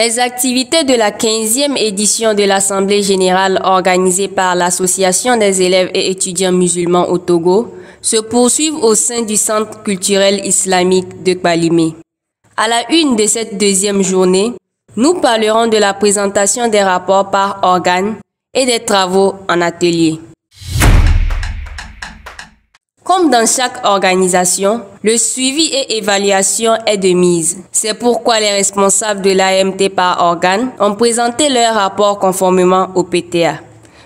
Les activités de la 15e édition de l'Assemblée générale organisée par l'Association des élèves et étudiants musulmans au Togo se poursuivent au sein du Centre culturel islamique de Kpalimé. À la une de cette deuxième journée, nous parlerons de la présentation des rapports par organes et des travaux en atelier. Comme dans chaque organisation, le suivi et évaluation est de mise. C'est pourquoi les responsables de l'AMT par organe ont présenté leur rapport conformément au PTA.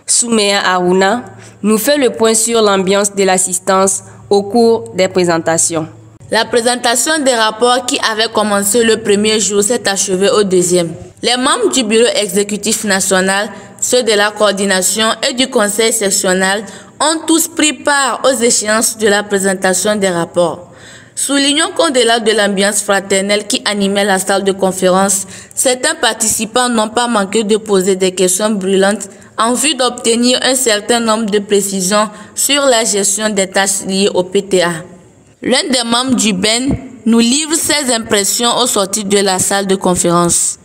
Soumeya Aruna nous fait le point sur l'ambiance de l'assistance au cours des présentations. La présentation des rapports qui avait commencé le premier jour s'est achevée au deuxième. Les membres du bureau exécutif national, ceux de la coordination et du conseil sectionnel ont tous pris part aux échéances de la présentation des rapports. Soulignons qu'au-delà de l'ambiance fraternelle qui animait la salle de conférence, certains participants n'ont pas manqué de poser des questions brûlantes en vue d'obtenir un certain nombre de précisions sur la gestion des tâches liées au PTA. L'un des membres du BEN nous livre ses impressions au sortir de la salle de conférence.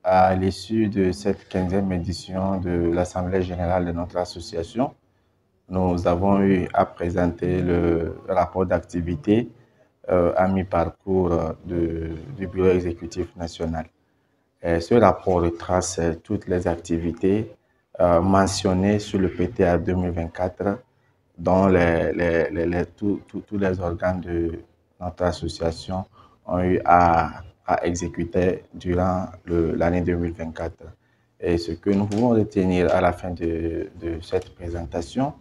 À l'issue de cette 15e édition de l'Assemblée générale de notre association, nous avons eu à présenter le rapport d'activité à mi-parcours du bureau exécutif national. Et ce rapport retrace toutes les activités mentionnées sur le PTA 2024 dont tous les organes de notre association ont eu à exécuter durant l'année 2024. Et ce que nous pouvons retenir à la fin de cette présentation,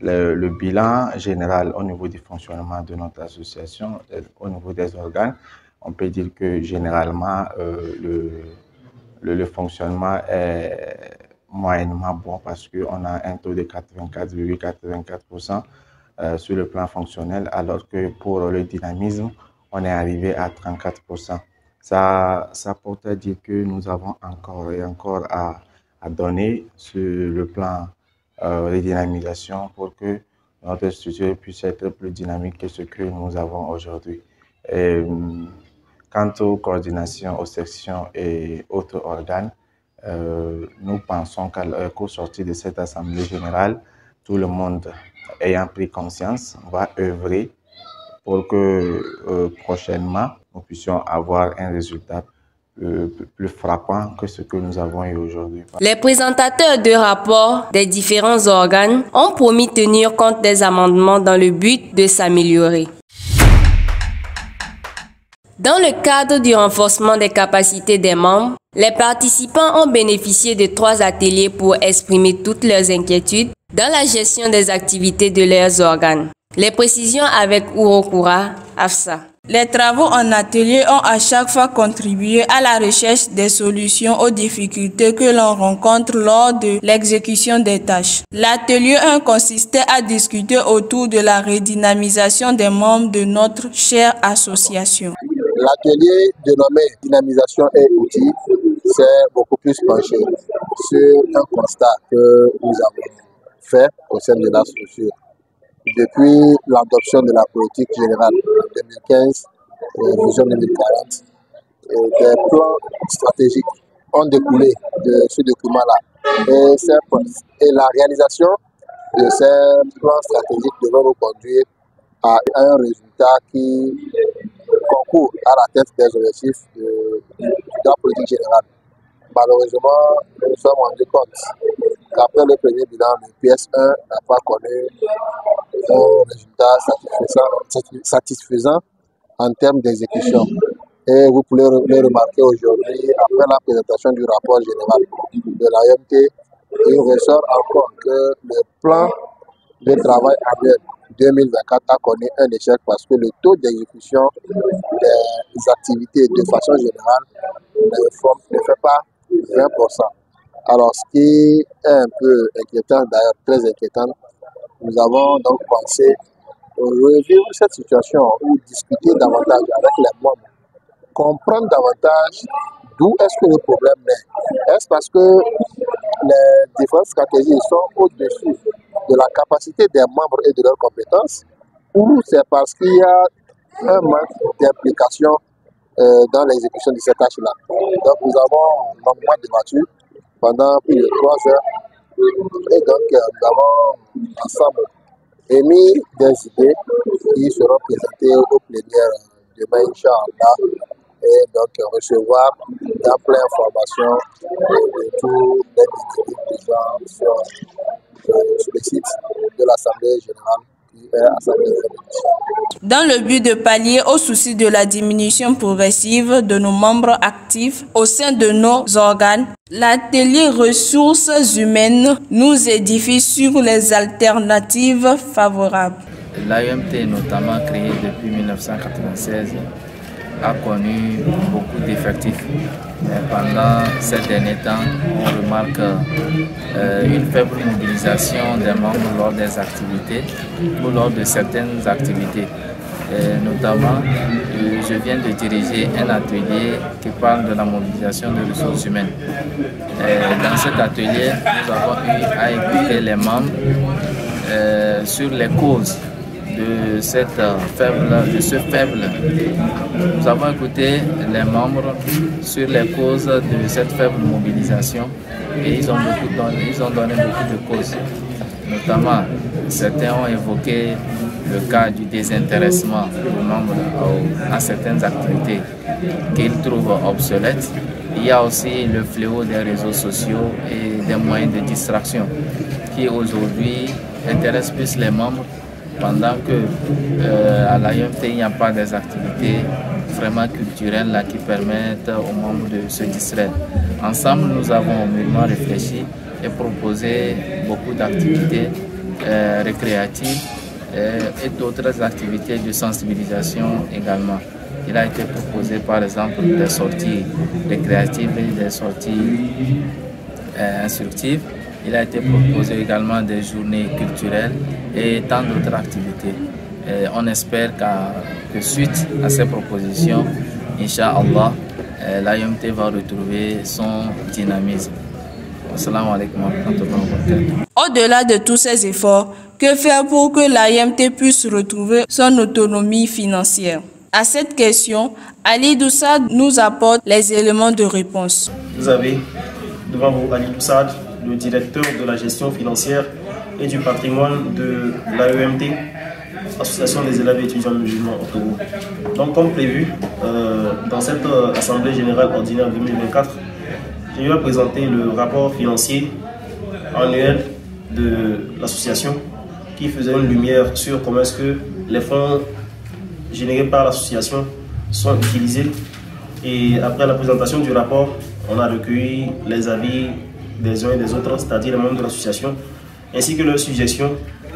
le bilan général au niveau du fonctionnement de notre association, au niveau des organes, on peut dire que généralement le fonctionnement est moyennement bon parce qu'on a un taux de 84,84% sur le plan fonctionnel, alors que pour le dynamisme, on est arrivé à 34%. Ça porte à dire que nous avons encore et encore à donner sur le plan de dynamisation pour que notre structure puisse être plus dynamique que ce que nous avons aujourd'hui. Quant aux coordinations, aux sections et autres organes, nous pensons qu'au sortir de cette Assemblée générale, tout le monde ayant pris conscience va œuvrer pour que prochainement, nous puissions avoir un résultat plus frappant que ce que nous avons eu aujourd'hui. Les présentateurs de rapports des différents organes ont promis tenir compte des amendements dans le but de s'améliorer. Dans le cadre du renforcement des capacités des membres, les participants ont bénéficié de 3 ateliers pour exprimer toutes leurs inquiétudes dans la gestion des activités de leurs organes. Les précisions avec Urokura Afsa. Les travaux en atelier ont à chaque fois contribué à la recherche des solutions aux difficultés que l'on rencontre lors de l'exécution des tâches. L'atelier 1 consistait à discuter autour de la redynamisation des membres de notre chère association. L'atelier dénommé Dynamisation et outils s'est beaucoup plus penché sur un constat que nous avons fait au sein de la structure. Depuis l'adoption de la politique générale en 2015, vision 2040, des plans stratégiques ont découlé de ce document-là. Et la réalisation de ces plans stratégiques devrait nous conduire à un résultat qui concourt à l'atteinte des objectifs de la politique générale. Malheureusement, nous nous sommes rendus compte qu'après le premier bilan, le PS1 n'a pas connu un résultat satisfaisant en termes d'exécution. Et vous pouvez le remarquer aujourd'hui, après la présentation du rapport général de l'AMT, il ressort encore que le plan de travail annuel 2024 a connu un échec parce que le taux d'exécution des activités de façon générale ne fait pas 20%. Alors, ce qui est un peu inquiétant, d'ailleurs très inquiétant, nous avons donc pensé revivre cette situation ou discuter davantage avec les membres, comprendre davantage d'où est-ce que le problème est. Est-ce parce que les différentes stratégies sont au-dessus de la capacité des membres et de leurs compétences, ou c'est parce qu'il y a un manque d'implication dans l'exécution de ces tâches-là. Donc nous avons longuement débattu pendant plus de 3 heures et donc nous avons ensemble émis des idées qui seront présentées au plénière demain, Inch'Allah, et donc recevoir d'amples informations de tous les dirigeants sur le site de l'Assemblée générale qui est Assemblée générale. Dans le but de pallier au souci de la diminution progressive de nos membres actifs au sein de nos organes, l'atelier ressources humaines nous édifie sur les alternatives favorables. L'AEMT, notamment créée depuis 1996, a connu beaucoup d'effectifs. Pendant ces derniers temps, on remarque une faible mobilisation des membres lors des activités ou lors de certaines activités. Notamment, je viens de diriger un atelier qui parle de la mobilisation des ressources humaines. Dans cet atelier, nous avons eu à écouter les membres sur les causes de ce faible. Nous avons écouté les membres sur les causes de cette faible mobilisation et ils ont donné beaucoup de causes. Notamment, certains ont évoqué le cas du désintéressement des membres à certaines activités qu'ils trouvent obsolètes. Il y a aussi le fléau des réseaux sociaux et des moyens de distraction qui aujourd'hui intéressent plus les membres, pendant que à l'AEMT, il n'y a pas des activités vraiment culturelles là, qui permettent aux membres de se distraire. Ensemble, nous avons mûrement réfléchi et proposé beaucoup d'activités récréatives et d'autres activités de sensibilisation également. Il a été proposé par exemple des sorties récréatives et des sorties instructives. Il a été proposé également des journées culturelles et tant d'autres activités. On espère que suite à ces propositions, Inch'Allah, l'AEMT va retrouver son dynamisme. Assalamu alaikum wa rahmatullahi wa barakatuh. Au-delà de tous ces efforts, que faire pour que l'AEMT puisse retrouver son autonomie financière? À cette question, Ali Doussad nous apporte les éléments de réponse. Vous avez devant vous Ali Doussad, le directeur de la gestion financière et du patrimoine de l'AEMT, Association des élèves et étudiants musulmans au Togo. Donc comme prévu, dans cette Assemblée générale ordinaire 2024, je vais présenter le rapport financier annuel de l'association qui faisait une lumière sur comment est-ce que les fonds générés par l'association sont utilisés. Et après la présentation du rapport, on a recueilli les avis des uns et des autres, c'est-à-dire les membres de l'association, ainsi que leurs suggestions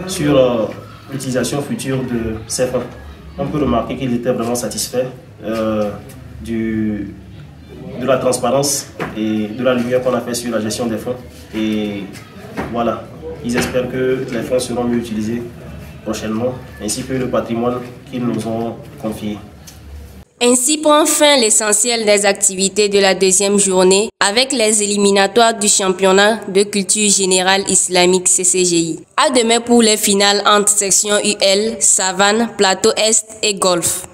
sur l'utilisation future de ces fonds. On peut remarquer qu'ils étaient vraiment satisfaits de la transparence et de la lumière qu'on a fait sur la gestion des fonds. Et voilà, ils espèrent que les fonds seront mieux utilisés prochainement, ainsi que le patrimoine qu'ils nous ont confié. Ainsi prend fin l'essentiel des activités de la deuxième journée avec les éliminatoires du championnat de culture générale islamique CCGI. À demain pour les finales entre section UL, Savane, Plateau Est et Golfe.